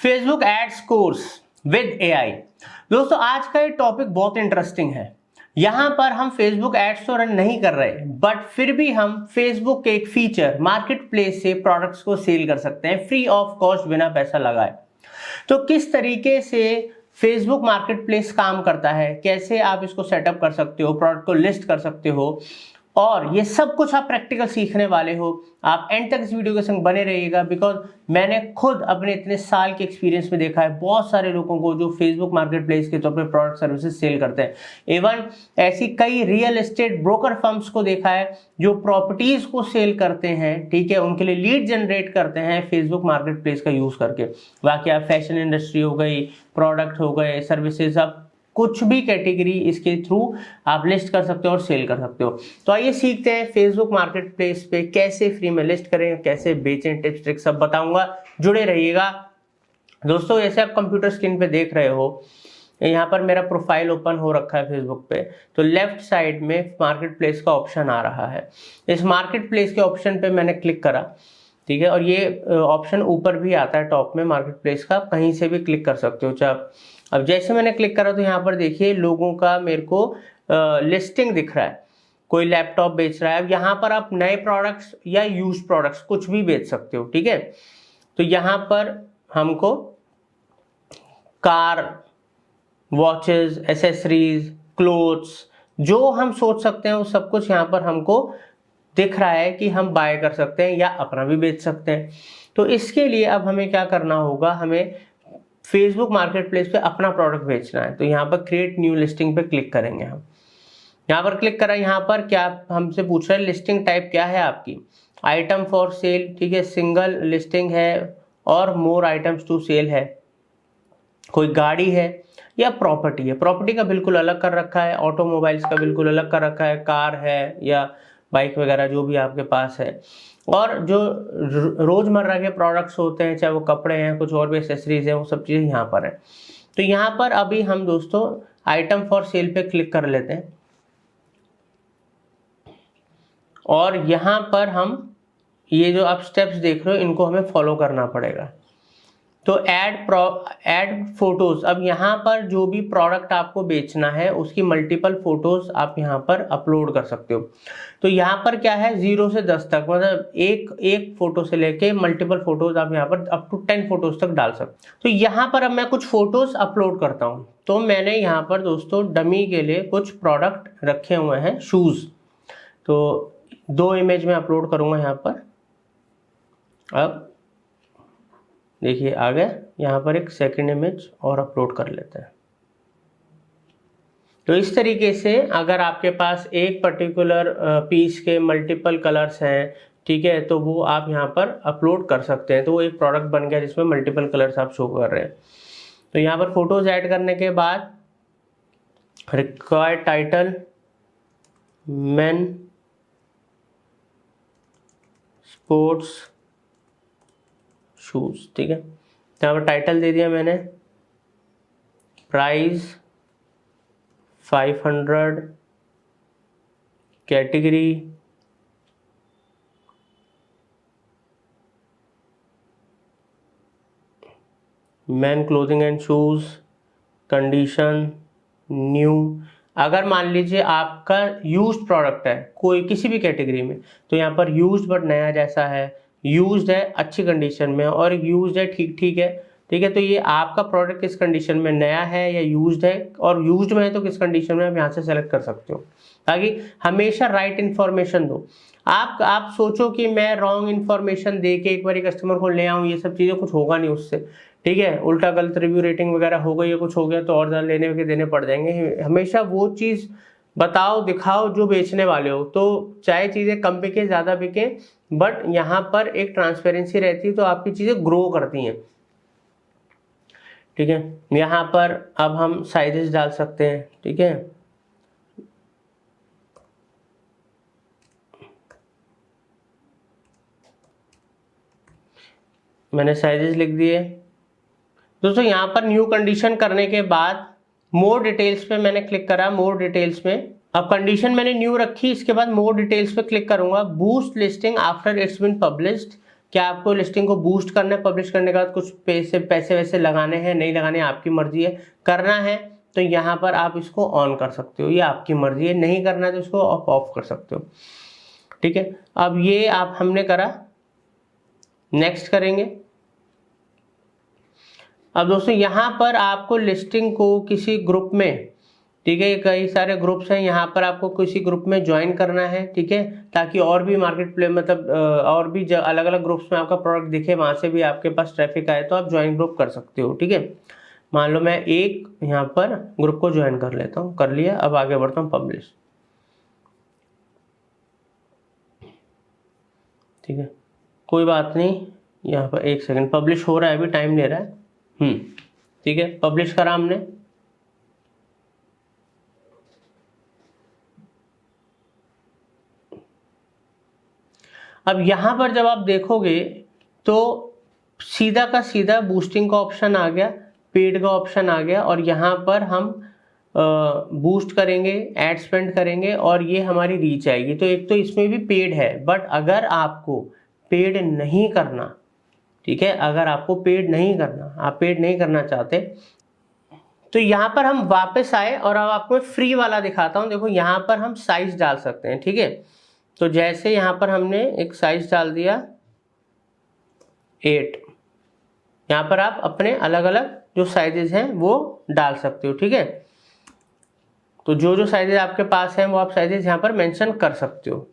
Facebook ads course with AI. दोस्तों आज का ये टॉपिक बहुत इंटरेस्टिंग है। यहां पर हम फेसबुक एड्स तो रन नहीं कर रहे, बट फिर भी हम फेसबुक के एक फीचर मार्केट प्लेस से प्रोडक्ट्स को सेल कर सकते हैं फ्री ऑफ कॉस्ट, बिना पैसा लगाए। तो किस तरीके से फेसबुक मार्केट प्लेस काम करता है, कैसे आप इसको सेटअप कर सकते हो, प्रोडक्ट को लिस्ट कर सकते हो, और ये सब कुछ आप प्रैक्टिकल सीखने वाले हो। आप एंड तक इस वीडियो के संग बने रहिएगा, बिकॉज मैंने खुद अपने इतने साल के एक्सपीरियंस में देखा है बहुत सारे लोगों को जो फेसबुक मार्केट प्लेस के तौर पे प्रोडक्ट सर्विसेज सेल करते हैं। इवन ऐसी कई रियल एस्टेट ब्रोकर फर्म्स को देखा है जो प्रॉपर्टीज को सेल करते हैं, ठीक है, उनके लिए लीड जनरेट करते हैं फेसबुक मार्केट प्लेस का यूज करके। बाकी आप फैशन इंडस्ट्री हो गई, प्रोडक्ट हो गए, सर्विसेज, आप कुछ भी कैटेगरी इसके थ्रू आप लिस्ट कर सकते हो और सेल कर सकते हो। तो आइए सीखते हैं फेसबुक मार्केट प्लेस पे कैसे फ्री में लिस्ट करें, कैसे बेचें, टिप्स ट्रिक्स सब बताऊंगा, जुड़े रहिएगा। दोस्तों जैसे आप कंप्यूटर स्क्रीन पे देख रहे हो, यहाँ पर मेरा प्रोफाइल ओपन हो रखा है फेसबुक पे, तो लेफ्ट साइड में मार्केट प्लेस का ऑप्शन आ रहा है। इस मार्केट प्लेस के ऑप्शन पे मैंने क्लिक करा, ठीक है, और ये ऑप्शन ऊपर भी आता है टॉप में मार्केट प्लेस का, कहीं से भी क्लिक कर सकते हो चाहे। अब जैसे मैंने क्लिक करा तो यहाँ पर देखिए लोगों का मेरे को लिस्टिंग दिख रहा है, कोई लैपटॉप बेच रहा है। अब यहाँ पर आप नए प्रोडक्ट्स या यूज प्रोडक्ट्स कुछ भी बेच सकते हो, ठीक है। तो यहाँ पर हमको कार, वॉचेस, एसेसरीज, क्लोथ्स, जो हम सोच सकते हैं वो सब कुछ यहाँ पर हमको दिख रहा है कि हम बाय कर सकते हैं या अपना भी बेच सकते हैं। तो इसके लिए अब हमें क्या करना होगा, हमें फेसबुक मार्केट प्लेस पे अपना प्रोडक्ट बेचना है। तो यहाँ पर क्रिएट न्यू लिस्टिंग पे क्लिक करेंगे हम। यहाँ पर क्लिक करा, यहाँ पर क्या हमसे पूछ रहा है लिस्टिंग टाइप क्या है आपकी, आइटम फॉर सेल, ठीक है, सिंगल लिस्टिंग है और मोर आइटम्स टू सेल है, कोई गाड़ी है या प्रॉपर्टी है। प्रॉपर्टी का बिल्कुल अलग कर रखा है, ऑटोमोबाइल्स का बिल्कुल अलग कर रखा है, कार है या बाइक वगैरह जो भी आपके पास है। और जो रोजमर्रा के प्रोडक्ट्स होते हैं, चाहे वो कपड़े हैं, कुछ और भी एसेसरीज हैं, वो सब चीज़ें यहाँ पर है। तो यहाँ पर अभी हम दोस्तों आइटम फॉर सेल पे क्लिक कर लेते हैं और यहाँ पर हम ये जो आप स्टेप्स देख रहे हो इनको हमें फॉलो करना पड़ेगा। तो ऐड फोटोज, अब यहाँ पर जो भी प्रोडक्ट आपको बेचना है उसकी मल्टीपल फोटोज आप यहाँ पर अपलोड कर सकते हो। तो यहाँ पर क्या है 0 से 10 तक, मतलब एक फोटो से लेके मल्टीपल फोटोज आप यहाँ पर अप टू 10 फोटोज तक डाल सकते हो। तो यहाँ पर अब मैं कुछ फोटोज अपलोड करता हूँ। तो मैंने यहाँ पर दोस्तों डमी के लिए कुछ प्रोडक्ट रखे हुए हैं, शूज। तो 2 इमेज में अपलोड करूंगा यहाँ पर। अब देखिए आ गया, यहाँ पर एक सेकंड इमेज और अपलोड कर लेते हैं। तो इस तरीके से अगर आपके पास एक पर्टिकुलर पीस के मल्टीपल कलर्स हैं, ठीक है, तो वो आप यहाँ पर अपलोड कर सकते हैं। तो वो एक प्रोडक्ट बन गया जिसमें मल्टीपल कलर्स आप शो कर रहे हैं। तो यहाँ पर फोटोज ऐड करने के बाद required title main sports shoes, ठीक है, यहाँ पर टाइटल दे दिया मैंने, price 500, category man clothing and shoes, condition new. अगर मान लीजिए आपका यूज्ड प्रोडक्ट है कोई किसी भी कैटेगरी में, तो यहाँ पर यूज्ड बट नया जैसा है, यूज्ड है अच्छी कंडीशन में, और यूज्ड है ठीक ठीक है, ठीक है। तो ये आपका प्रोडक्ट किस कंडीशन में, नया है या यूज्ड है, और यूज्ड में है तो किस कंडीशन में, आप यहाँ से सेलेक्ट कर सकते हो। ताकि हमेशा राइट इन्फॉर्मेशन दो। आप सोचो कि मैं रॉन्ग इन्फॉर्मेशन दे के एक बार कस्टमर को ले आऊँ, ये सब चीज़ें कुछ होगा नहीं उससे, ठीक है। उल्टा गलत रिव्यू रेटिंग वगैरह हो गई या कुछ हो गया तो और ज़्यादा लेने के देने पड़ जाएंगे। हमेशा वो चीज़ बताओ, दिखाओ जो बेचने वाले हो। तो चाहे चीज़ें कम बिके ज़्यादा बिके, बट यहाँ पर एक ट्रांसपेरेंसी रहती है तो आपकी चीज़ें ग्रो करती हैं, ठीक है। यहाँ पर अब हम साइजेस डाल सकते हैं, ठीक है। मैंने साइजेस लिख दिए दोस्तों। यहाँ पर न्यू कंडीशन करने के बाद मोर डिटेल्स पे मैंने क्लिक करा। मोर डिटेल्स में अब कंडीशन मैंने न्यू रखी, इसके बाद मोर डिटेल्स पे क्लिक करूंगा। Boost listing after it's been published, क्या आपको लिस्टिंग को बूस्ट करना है पब्लिश करने के बाद कुछ पैसे वैसे लगाने हैं, नहीं लगाने, आपकी मर्जी है। करना है तो यहाँ पर आप इसको ऑन कर सकते हो, ये आपकी मर्जी है। नहीं करना है तो इसको आप ऑफ कर सकते हो, ठीक है। अब ये आप हमने करा, नेक्स्ट करेंगे। अब दोस्तों यहाँ पर आपको लिस्टिंग को किसी ग्रुप में, ठीक है, कई सारे ग्रुप्स हैं, यहाँ पर आपको किसी ग्रुप में ज्वाइन करना है, ठीक है, ताकि और भी मार्केट प्लेस मतलब और भी अलग अलग ग्रुप्स में आपका प्रोडक्ट दिखे, वहां से भी आपके पास ट्रैफिक आए तो आप ज्वाइन ग्रुप कर सकते हो, ठीक है। मान लो मैं एक यहाँ पर ग्रुप को ज्वाइन कर लेता हूँ, कर लिया। अब आगे बढ़ता हूँ, पब्लिश, ठीक है, कोई बात नहीं। यहाँ पर 1 सेकंड, पब्लिश हो रहा है, अभी टाइम ले रहा है। ठीक है, पब्लिश करा हमने। अब यहां पर जब आप देखोगे तो सीधा का सीधा बूस्टिंग का ऑप्शन आ गया, पेड का ऑप्शन आ गया, और यहाँ पर हम बूस्ट करेंगे, एड स्पेंड करेंगे और ये हमारी रीच आएगी। तो एक तो इसमें भी पेड है, बट अगर आपको पेड नहीं करना, ठीक है, अगर आपको पेड नहीं करना, आप पेड नहीं करना चाहते, तो यहाँ पर हम वापस आए और अब आपको फ्री वाला दिखाता हूँ। देखो यहाँ पर हम साइज डाल सकते हैं, ठीक है। तो जैसे यहाँ पर हमने एक साइज डाल दिया 8, यहाँ पर आप अपने अलग अलग जो साइजेस हैं वो डाल सकते हो, ठीक है। तो जो जो साइजेस आपके पास हैं वो आप साइजेस यहाँ पर मेंशन कर सकते हो।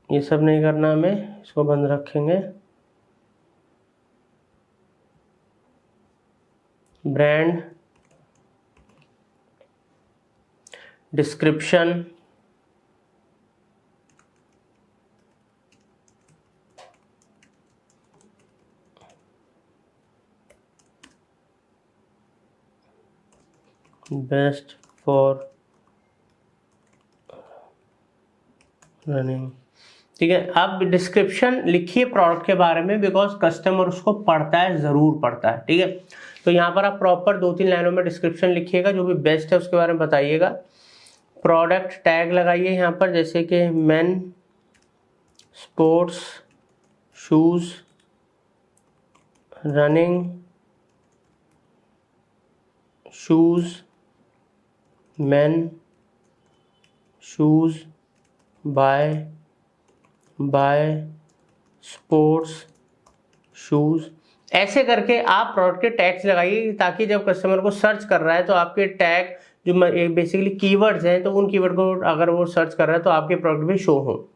ये सब नहीं करना हमें, इसको बंद रखेंगे। Brand, description, best for running, ठीक है। अब डिस्क्रिप्शन लिखिए प्रोडक्ट के बारे में, बिकॉज कस्टमर उसको पढ़ता है, जरूर पढ़ता है, ठीक है। तो यहाँ पर आप प्रॉपर 2-3 लाइनों में डिस्क्रिप्शन लिखिएगा, जो भी बेस्ट है उसके बारे में बताइएगा। प्रोडक्ट टैग लगाइए यहाँ पर, जैसे कि men sports shoes running shoes, men shoes by sports shoes. ऐसे करके आप प्रोडक्ट के टैग्स लगाइए, ताकि जब कस्टमर को सर्च कर रहा है तो आपके टैग जो बेसिकली कीवर्ड्स हैं, तो उन कीवर्ड को अगर वो सर्च कर रहा है तो आपके प्रोडक्ट भी शो हो।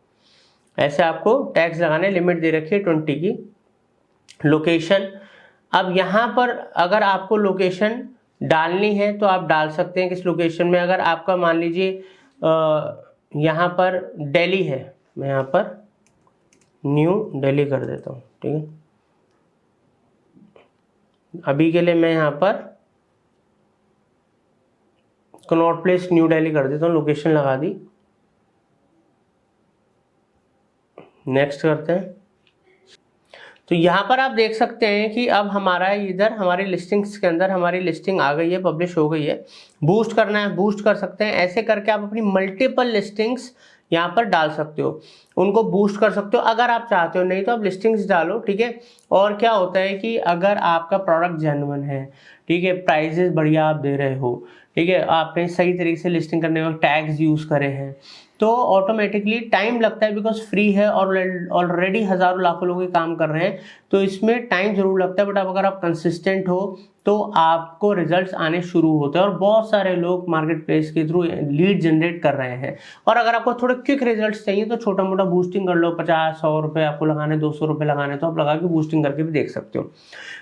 ऐसे आपको टैग्स लगाने, लिमिट दे रखी है 20 की। लोकेशन, अब यहाँ पर अगर आपको लोकेशन डालनी है तो आप डाल सकते हैं किस लोकेशन में। अगर आपका मान लीजिए यहाँ पर दिल्ली है, मैं यहाँ पर न्यू दिल्ली कर देता हूँ, ठीक है। अभी के लिए मैं यहाँ पर कनॉट प्लेस न्यू दिल्ली कर देता हूँ, लोकेशन लगा दी। नेक्स्ट करते हैं। तो यहाँ पर आप देख सकते हैं कि अब हमारा इधर हमारी लिस्टिंग्स के अंदर हमारी लिस्टिंग आ गई है, पब्लिश हो गई है। बूस्ट करना है, बूस्ट कर सकते हैं। ऐसे करके आप अपनी मल्टीपल लिस्टिंग्स यहाँ पर डाल सकते हो, उनको बूस्ट कर सकते हो अगर आप चाहते हो। नहीं तो आप लिस्टिंग्स डालो, ठीक है। और क्या होता है कि अगर आपका प्रोडक्ट जेन्युइन है, ठीक है, प्राइजेस बढ़िया आप दे रहे हो, ठीक है, आपने सही तरीके से लिस्टिंग करने के टैग्स यूज करे हैं, तो ऑटोमेटिकली टाइम लगता है, बिकॉज फ्री है और ऑलरेडी हजारों लाखों लोग काम कर रहे हैं, तो इसमें टाइम जरूर लगता है। बट अब अगर आप कंसिस्टेंट हो तो आपको रिजल्ट्स आने शुरू होते हैं, और बहुत सारे लोग मार्केट प्लेस के थ्रू लीड जनरेट कर रहे हैं। और अगर आपको थोड़े क्विक रिजल्ट्स चाहिए तो छोटा मोटा बूस्टिंग कर लो, 50-100 रुपये आपको लगाने, 200 रुपये लगाने, तो आप लगा के बूस्टिंग करके भी देख सकते हो।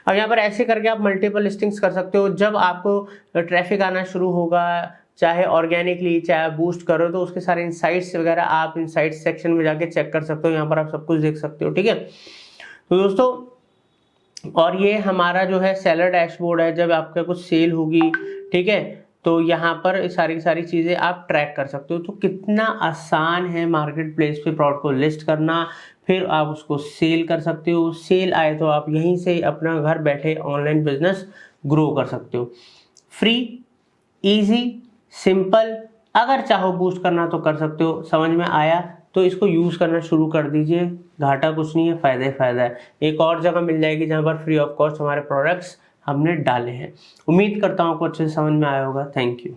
अब यहाँ पर ऐसे करके आप मल्टीपल लिस्टिंग्स कर सकते हो। जब आपको ट्रैफिक आना शुरू होगा, चाहे ऑर्गेनिकली चाहे बूस्ट करो, तो उसके सारे इनसाइट्स वगैरह आप इनसाइट्स सेक्शन में जाके चेक कर सकते हो। यहाँ पर आप सब कुछ देख सकते हो, ठीक है। तो दोस्तों, और ये हमारा जो है सेलर डैशबोर्ड है, जब आपका कुछ सेल होगी, ठीक है, तो यहाँ पर सारी की सारी चीज़ें आप ट्रैक कर सकते हो। तो कितना आसान है मार्केट प्लेस पे प्रोडक्ट को लिस्ट करना, फिर आप उसको सेल कर सकते हो। सेल आए तो आप यहीं से अपना घर बैठे ऑनलाइन बिजनेस ग्रो कर सकते हो। फ्री, इजी, सिंपल, अगर चाहो बूस्ट करना तो कर सकते हो। समझ में आया तो इसको यूज़ करना शुरू कर दीजिए, घाटा कुछ नहीं है, फ़ायदा ही फ़ायदा है। एक और जगह मिल जाएगी जहाँ पर फ्री ऑफ कॉस्ट हमारे प्रोडक्ट्स हमने डाले हैं। उम्मीद करता हूँ आपको अच्छे से समझ में आया होगा। Thank you.